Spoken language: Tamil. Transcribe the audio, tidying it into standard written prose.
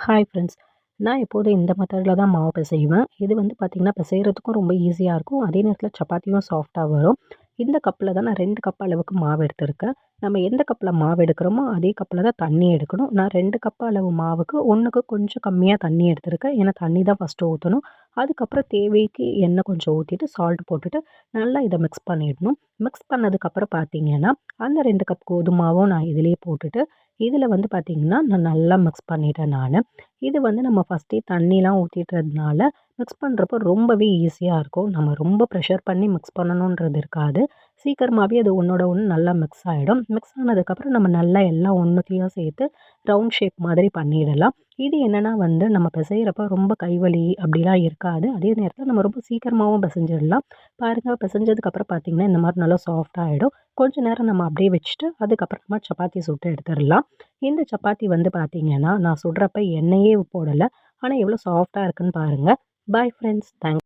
Hi friends. நான் எப்போதும் இந்த மெத்தடில தான் மாவு பிசைவேன். இது வந்து பார்த்தீங்கன்னா, பிசைறதுக்கும் ரொம்ப ஈஸியா இருக்கும். அதே நேரத்தில சப்பாத்தியும் சாஃப்ட்டா வரும். இந்த கப்பில தான் நான் 2 கப் அளவுக்கு மாவு எடுத்திருக்கேன். நம்ம எந்த கப்பில மாவு எடுக்கிறோமோ, அதே கப்பில தான் தண்ணி எடுக்கணும். நான் 2 கப் அளவு மாவுக்கு 1க்கு கொஞ்சம் கம்மியா தண்ணி எடுத்திருக்கேன். ஏன்னா தண்ணி தான் ஃபர்ஸ்ட்டு ஊத்தணும். அதுக்கப்புறம் தேவைக்கு எண்ணெய் கொஞ்சம் ஊத்திட்டு, சால்ட் போட்டுட்டு நல்லா இத மிக்ஸ் பண்ணிடணும். மிக்ஸ் பண்ணதுக்கப்புறம் பார்த்தீங்கன்னா, அந்த 2 கப் கோதும மாவும் நான் இதிலேயே போட்டுட்டு, இதில வந்து பார்த்தீங்கன்னா, நான் நல்லா மிக்ஸ் பண்ணிட்டேன் நானு. இது வந்து நம்ம ஃபர்ஸ்ட்டே தண்ணிலாம் ஊத்திட்டதுனால, மிக்ஸ் பண்ணுறப்போ ரொம்பவே ஈஸியா இருக்கும். நம்ம ரொம்ப ப்ரெஷர் பண்ணி மிக்ஸ் பண்ணணுன்றது இருக்காது. சீக்கிரமாவே அது ஒண்ணோட ஒண்ணு நல்லா மிக்ஸ் ஆயிடும். மிக்ஸ் ஆனதுக்கப்புறம் நம்ம நல்லா எல்லாம் ஒண்ணுத்தையும் சேர்த்து ரவுண்ட் ஷேப் மாதிரி பண்ணிடலாம். இது என்னன்னா வந்து நம்ம பிசையிறப்ப ரொம்ப கைவலி அப்படிலாம் இருக்காது. அதே நேரத்தில நம்ம ரொம்ப சீக்கிரமாவும் பிசைஞ்சிடலாம். பாருங்க பிசைஞ்சதுக்கப்புறம் பார்த்தீங்கன்னா, இந்த மாரி நல்லா சாஃப்ட் ஆயிடும். கொஞ்ச நேரம் நம்ம அப்படியே வச்சுட்டு, அதுக்கப்புறமா சப்பாத்தி சுட்டு எடுத்துறலாம். இந்த சப்பாத்தி வந்து பார்த்தீங்கன்னா, நான் சுடுறப்ப எண்ணெயே போடல. ஆனா எவ்வளோ சாஃப்ட்டா இருக்குன்னு பாருங்க. Bye friends. தேங்க்ஸ்.